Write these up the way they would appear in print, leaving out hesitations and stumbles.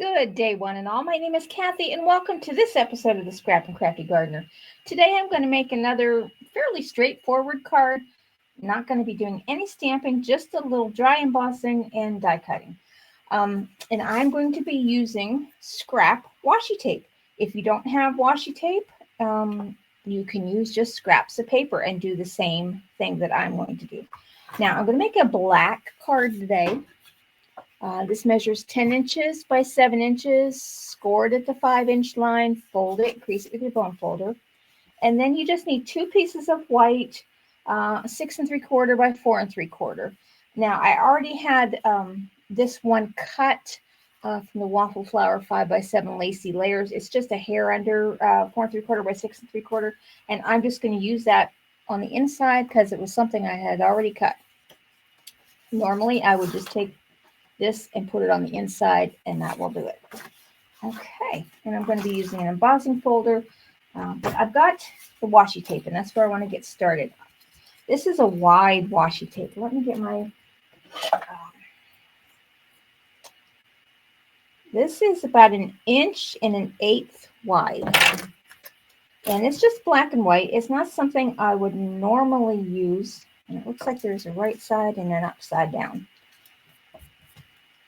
Good day, one and all. My name is Kathy, and welcome to this episode of the Scrap and Crafty Gardener. Today, I'm going to make another fairly straightforward card. Not going to be doing any stamping, just a little dry embossing and die cutting. And I'm going to be using scrap washi tape. If you don't have washi tape, you can use just scraps of paper and do the same thing that I'm going to do. Now, I'm going to make a black card today. This measures 10 inches by 7 inches, scored at the 5-inch line, fold it, crease it with your bone folder. And then you just need 2 pieces of white, 6 3/4 by 4 3/4. Now, I already had this one cut from the Waffle Flower 5x7 lacy layers. It's just a hair under 4 3/4 by 6 3/4. And I'm just going to use that on the inside because it was something I had already cut. Normally, I would just take this and put it on the inside, and that will do it. Okay, and I'm going to be using an embossing folder, but I've got the washi tape, and that's where I want to get started. This is a wide washi tape. Let me get my, this is about 1 1/8 inches wide, and it's just black and white. It's not something I would normally use, and it looks like there's a right side and an upside down.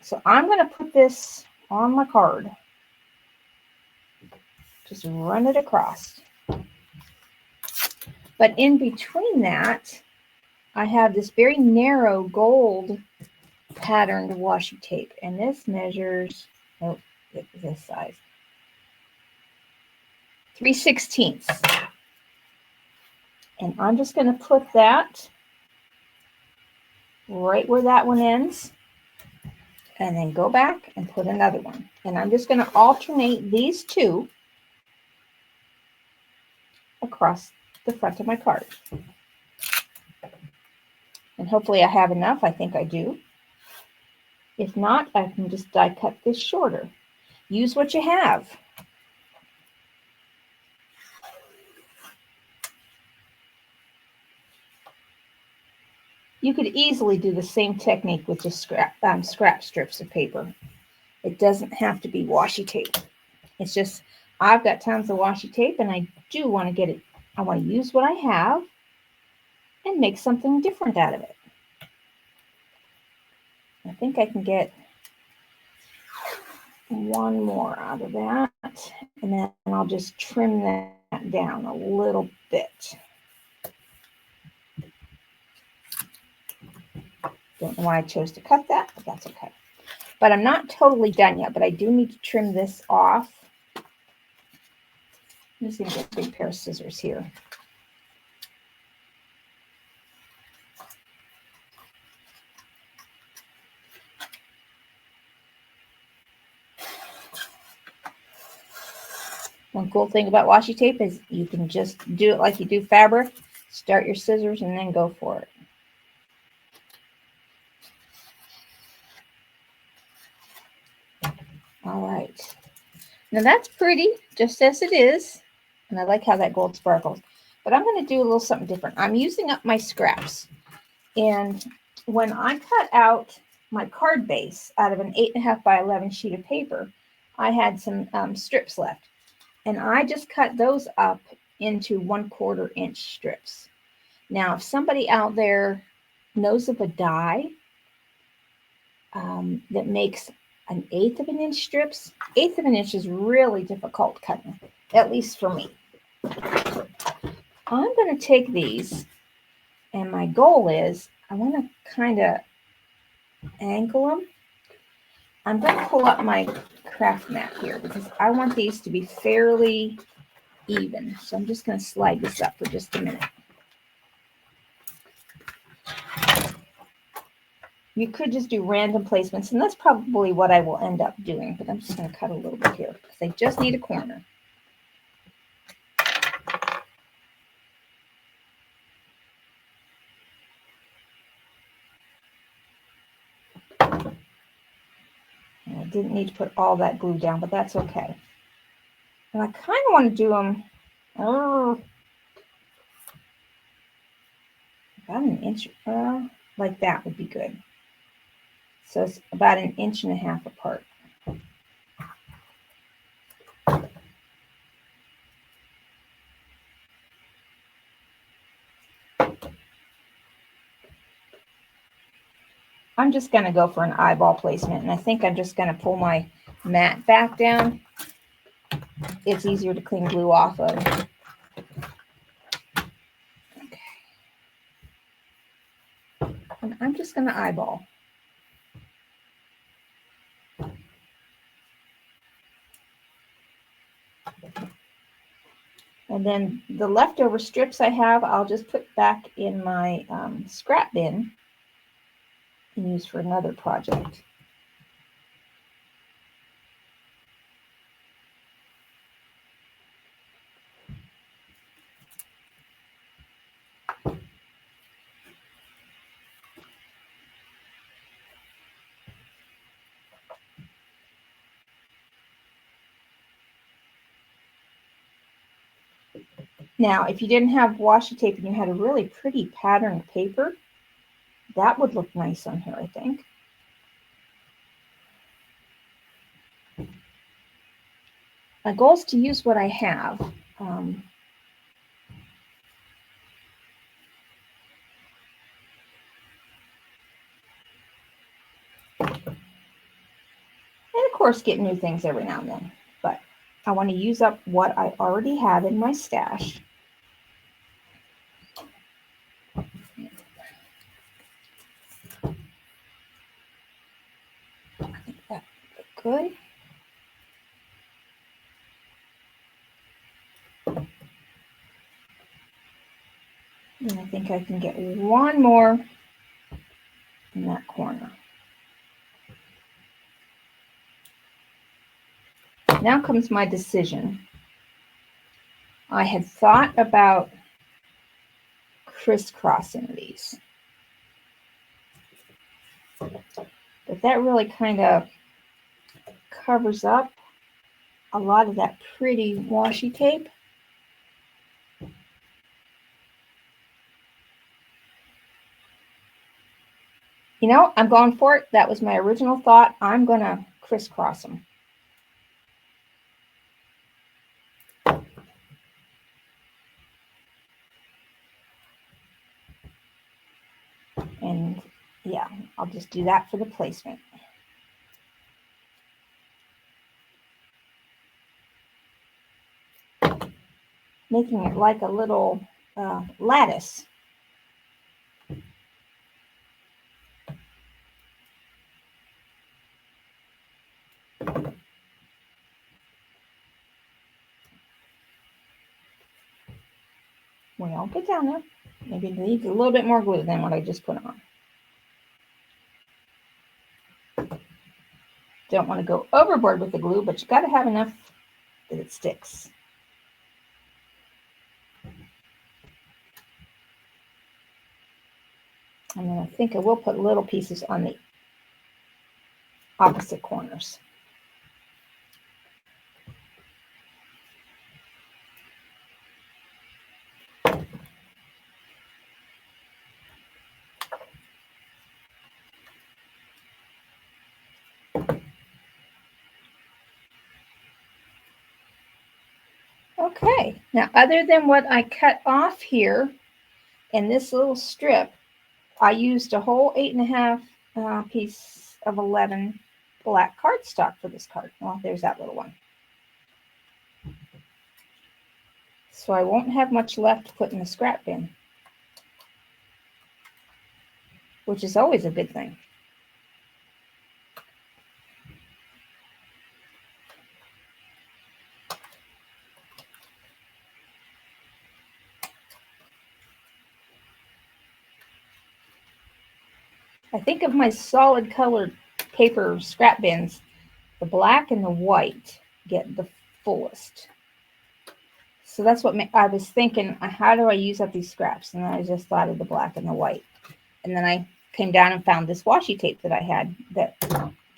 So I'm going to put this on my card. Just run it across. But in between that, I have this very narrow gold patterned washi tape. And this measures, oh, this size, 3/16. And I'm just going to put that right where that one ends. And then go back and put another one. And I'm just going to alternate these two across the front of my card. And hopefully I have enough. I think I do. If not, I can just die cut this shorter. Use what you have. You could easily do the same technique with just scrap strips of paper. It doesn't have to be washi tape. It's just, I've got tons of washi tape, and I do want to get it. I want to use what I have and make something different out of it. I think I can get one more out of that, and then I'll just trim that down a little bit. Don't know why I chose to cut that, but that's okay. But I'm not totally done yet, but I do need to trim this off. I'm just going to get a big pair of scissors here. One cool thing about washi tape is you can just do it like you do fabric. Start your scissors and then go for it. All right. Now that's pretty, just as it is. And I like how that gold sparkles. But I'm going to do a little something different. I'm using up my scraps. And when I cut out my card base out of an 8.5 by 11 sheet of paper, I had some strips left. And I just cut those up into 1/4 inch strips. Now, if somebody out there knows of a die that makes 1/8 of an inch strips, 1/8 of an inch is really difficult cutting, at least for me. I'm going to take these, and my goal is I want to kind of angle them. I'm going to pull up my craft mat here because I want these to be fairly even. So I'm just going to slide this up for just a minute. You could just do random placements, and that's probably what I will end up doing, but I'm just going to cut a little bit here because I just need a corner. And I didn't need to put all that glue down, but that's okay. And I kind of want to do them about 1 inch, like that would be good. So it's about 1.5 inches apart. I'm just going to go for an eyeball placement, and I think I'm just going to pull my mat back down. It's easier to clean glue off of. Okay. And I'm just going to eyeball. And then the leftover strips I have, I'll just put back in my scrap bin and use for another project. Now, if you didn't have washi tape and you had a really pretty patterned paper, that would look nice on here, I think. My goal is to use what I have. And of course, get new things every now and then. But I want to use up what I already have in my stash. I think that would look good. And I think I can get one more in that corner. Now comes my decision. I had thought about crisscrossing these, but that really kind of covers up a lot of that pretty washi tape. You know, I'm going for it. That was my original thought. I'm going to crisscross them. And yeah, I'll just do that for the placement. Making it like a little lattice. Well, get down there. Maybe it needs a little bit more glue than what I just put on. Don't want to go overboard with the glue, but you got to have enough that it sticks. And then I think I will put little pieces on the opposite corners. Okay, now other than what I cut off here in this little strip, I used a whole 8.5 piece of 11 black cardstock for this card. Well, there's that little one. So I won't have much left to put in the scrap bin, which is always a good thing. I think of my solid colored paper scrap bins, the black and the white get the fullest. So that's what I was thinking, how do I use up these scraps? And then I just thought of the black and the white. And then I came down and found this washi tape that I had that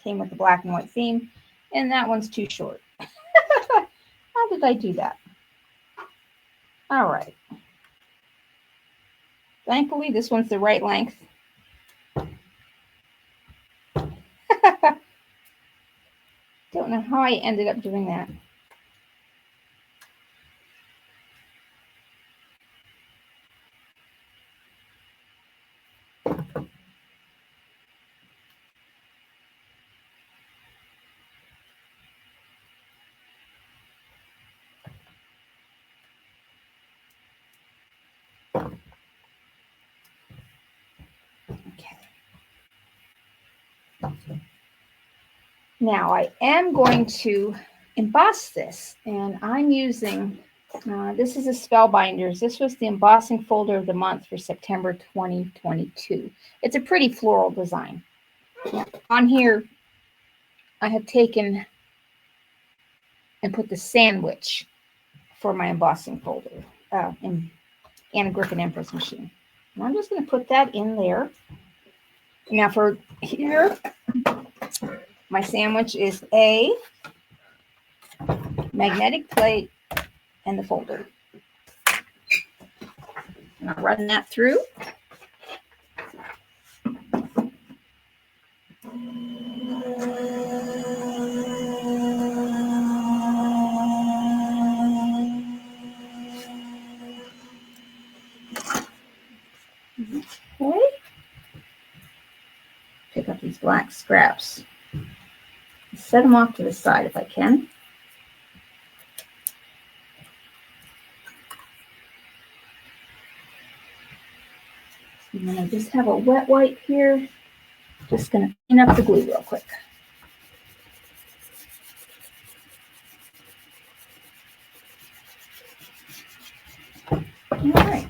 came with the black and white theme. And that one's too short. How did I do that? All right. Thankfully, this one's the right length. Don't know how I ended up doing that. Now I am going to emboss this, and I'm using, this is a Spellbinders. This was the embossing folder of the month for September 2022. It's a pretty floral design. Now, on here, I have taken and put the sandwich for my embossing folder in Anna Griffin Empress machine. And I'm just going to put that in there. Now for here, my sandwich is a magnetic plate and the folder. And I'll run that through. Okay. Pick up these black scraps. Set them off to the side if I can. And then I just have a wet wipe here. Just going to clean up the glue real quick. All right.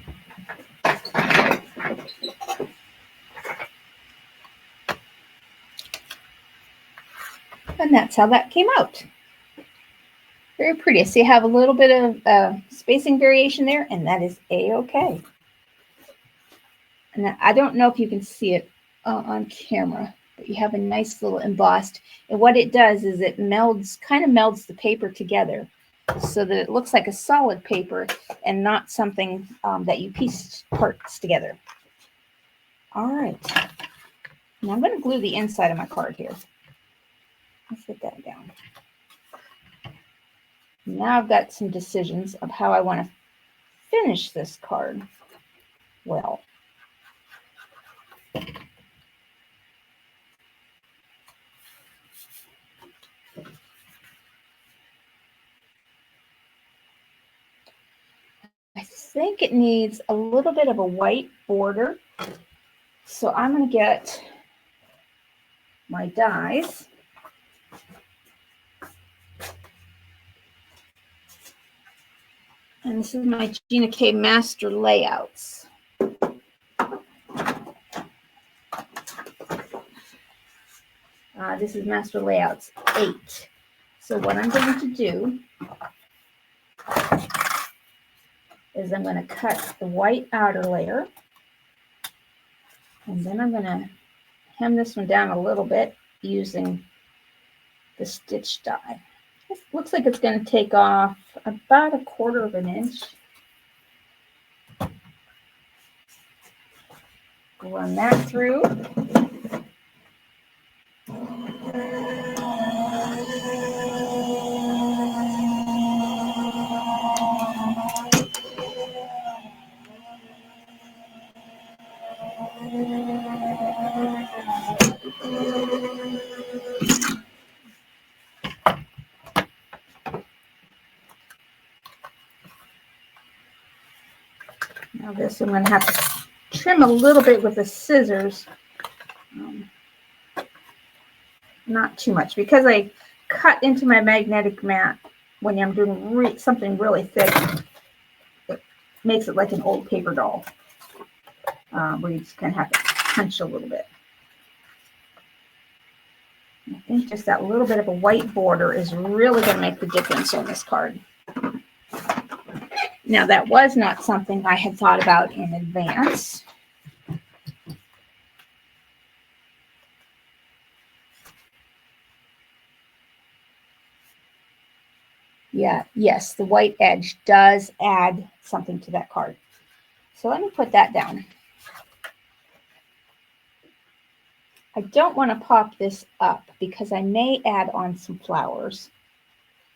And that's how that came out. Very pretty. So you have a little bit of spacing variation there, and that is A-okay. And I don't know if you can see it on camera, but you have a nice little embossed. And what it does is it melds, kind of melds the paper together so that it looks like a solid paper and not something that you piece parts together. All right. Now I'm going to glue the inside of my card here. Let's get that down. Now I've got some decisions of how I want to finish this card well. I think it needs a little bit of a white border. So I'm going to get my dies. And this is my GinaK Master Layouts. This is Master Layouts 8. So what I'm going to do is I'm going to cut the white outer layer. And then I'm going to hem this one down a little bit using the stitch die. It looks like it's going to take off about 1/4 of an inch. Run that through. Now this I'm going to have to trim a little bit with the scissors. Not too much, because I cut into my magnetic mat when I'm doing something really thick. It makes it like an old paper doll, where you just kind of have to punch a little bit. I think just that little bit of a white border is really going to make the difference on this card. Now, that was not something I had thought about in advance. Yeah, yes, the white edge does add something to that card. So let me put that down. I don't want to pop this up because I may add on some flowers.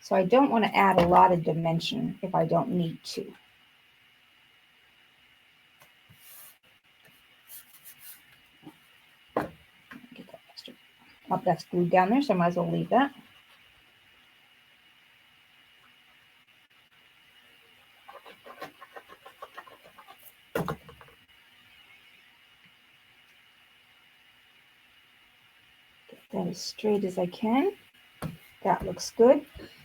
So I don't want to add a lot of dimension if I don't need to. Get that extra. Oh, that's glued down there, so I might as well leave that. that as straight as I can. That looks good.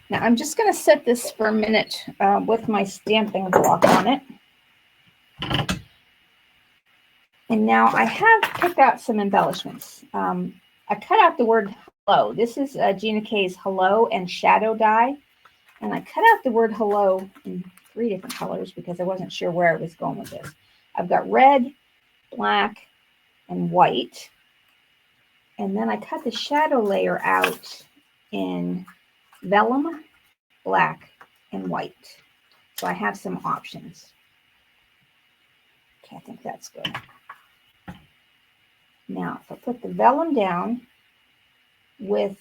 Now I'm just going to set this for a minute with my stamping block on it. And now I have picked out some embellishments. I cut out the word hello. This is GinaK's hello and shadow die. And I cut out the word hello in 3 different colors because I wasn't sure where I was going with this. I've got red, black, and white. And then I cut the shadow layer out in vellum, black, and white. So I have some options. Okay, I think that's good. Now, if I put the vellum down with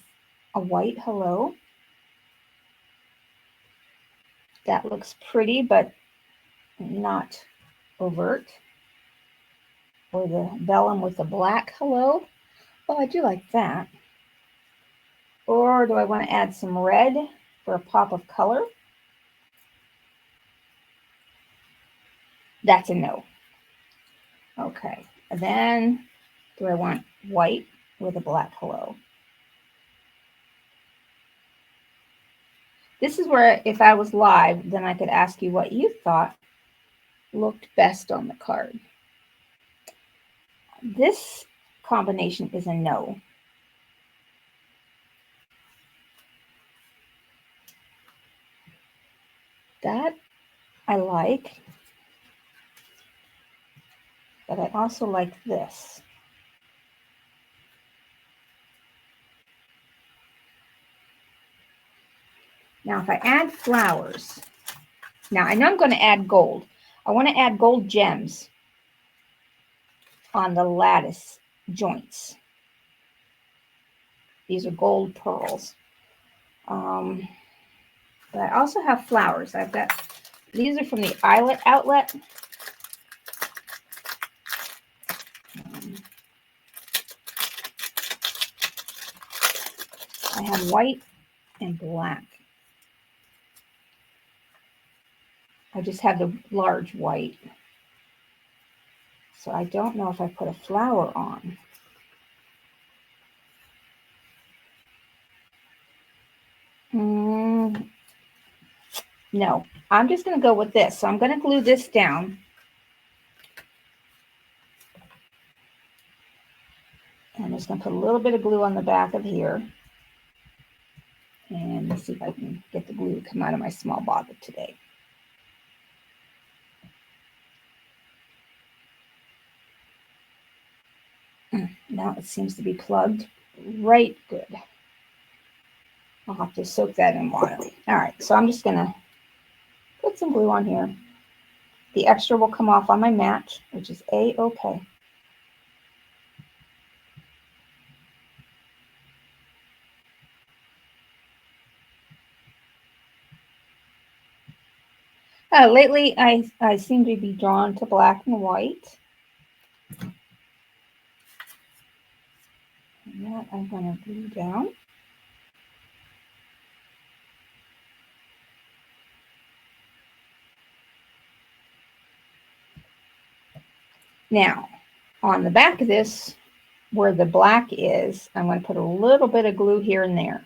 a white hello, that looks pretty, but not overt. Or the vellum with the black hello. Oh, I do like that. Or do I want to add some red for a pop of color? That's a no. Okay, and then do I want white with a black hello? This is where if I was live, then I could ask you what you thought looked best on the card. This combination is a no. That I like, but I also like this. Now, if I add flowers, now I know I'm going to add gold. I want to add gold gems on the lattice joints. These are gold pearls. But I also have flowers. I've got, these are from the Eyelet outlet. I have white and black. I just have the large white. So I don't know if I put a flower on. No, I'm just going to go with this. So I'm going to glue this down. I'm just going to put a little bit of glue on the back of here. And let's see if I can get the glue to come out of my small bottle today. Now it seems to be plugged right good. I'll have to soak that in water. All right, so I'm just going to put some glue on here. The extra will come off on my mat, which is A-okay. Lately, I seem to be drawn to black and white. And that I'm going to glue down. Now, on the back of this, where the black is, I'm going to put a little bit of glue here and there.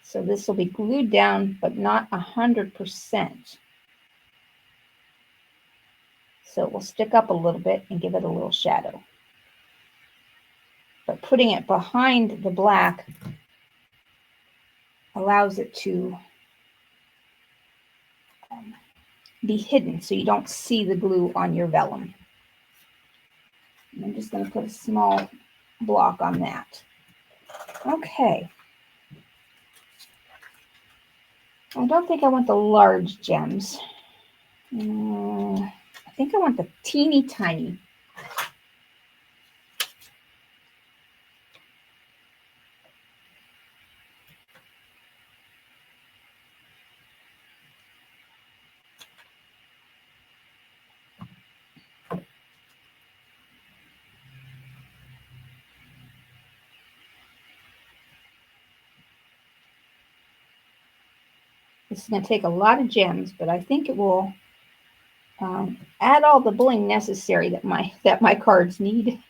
So this will be glued down, but not 100%. So it will stick up a little bit and give it a little shadow. But putting it behind the black allows it to be hidden so you don't see the glue on your vellum. And I'm just going to put a small block on that. Okay. I don't think I want the large gems. I think I want the teeny tiny. This is going to take a lot of gems, but I think it will add all the bling necessary that my cards need.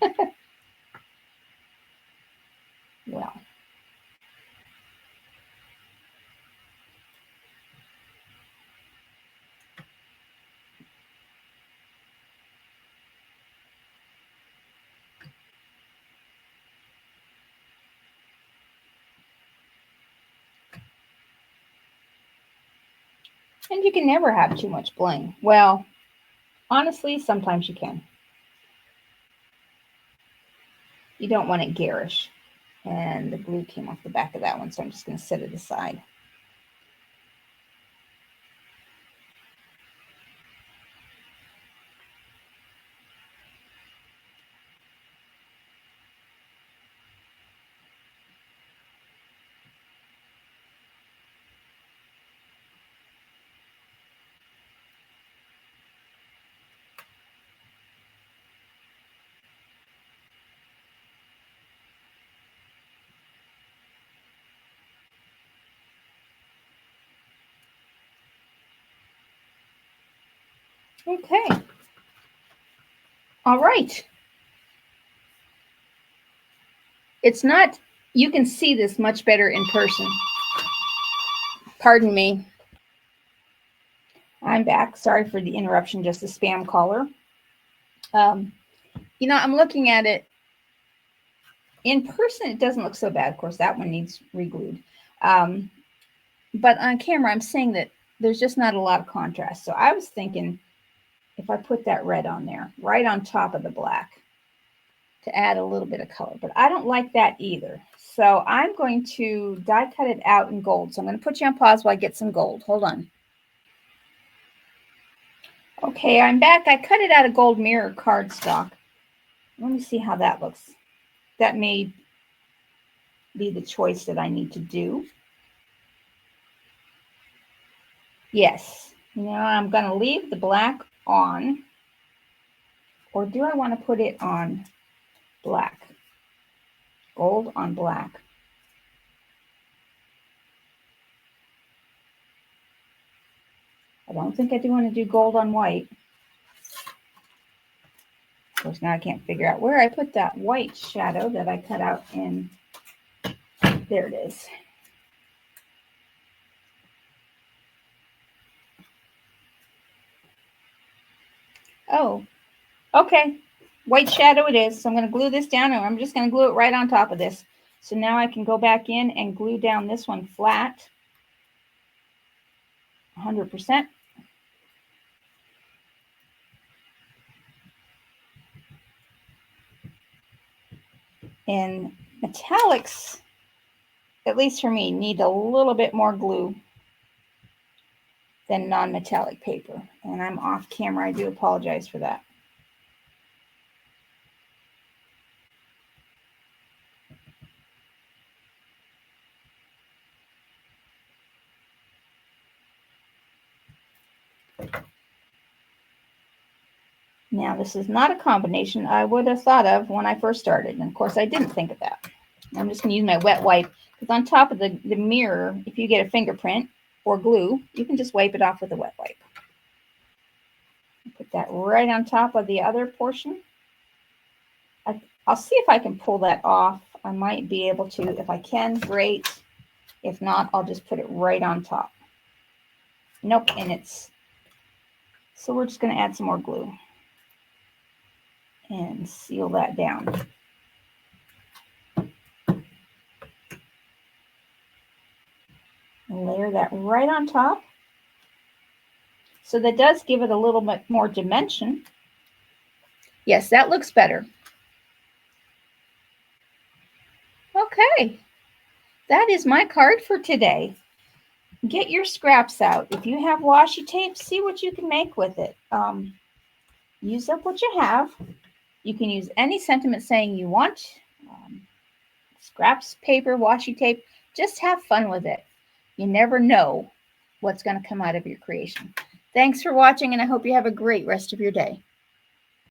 And you can never have too much bling. Well, honestly, sometimes you can. You don't want it garish. And the glue came off the back of that one, so I'm just going to set it aside. Okay. All right. It's not, you can see this much better in person. Pardon me. I'm back. Sorry for the interruption, just a spam caller. You know, I'm looking at it. In person, it doesn't look so bad. Of course, that one needs re-glued. But on camera, I'm saying that there's just not a lot of contrast. So I was thinking if I put that red on there, right on top of the black, to add a little bit of color. But I don't like that either. So I'm going to die cut it out in gold. So I'm going to put you on pause while I get some gold. Hold on. Okay, I'm back. I cut it out of gold mirror cardstock. Let me see how that looks. That may be the choice that I need to do. Yes, you know, I'm going to leave the black on. Or do I want to put it on black? Gold on black. I don't think I do want to do gold on white. Of course, now I can't figure out where I put that white shadow that I cut out in. There it is. Oh, okay. White shadow it is. So I'm going to glue this down, and I'm just going to glue it right on top of this. So now I can go back in and glue down this one flat, 100%. And metallics, at least for me, need a little bit more glue than non-metallic paper. And I'm off camera. I do apologize for that. Now, this is not a combination I would have thought of when I first started. And of course, I didn't think of that. I'm just going to use my wet wipe, because on top of the mirror, if you get a fingerprint or glue, you can just wipe it off with a wet wipe. Put that right on top of the other portion. I'll see if I can pull that off. I might be able to. If I can, great. If not, I'll just put it right on top. Nope, and it's... So we're just going to add some more glue and seal that down. Layer that right on top. So that does give it a little bit more dimension. Yes, that looks better. Okay, that is my card for today. Get your scraps out. If you have washi tape, see what you can make with it. Use up what you have. You can use any sentiment saying you want. Scraps, paper, washi tape. Just have fun with it. You never know what's going to come out of your creation. Thanks for watching, and I hope you have a great rest of your day.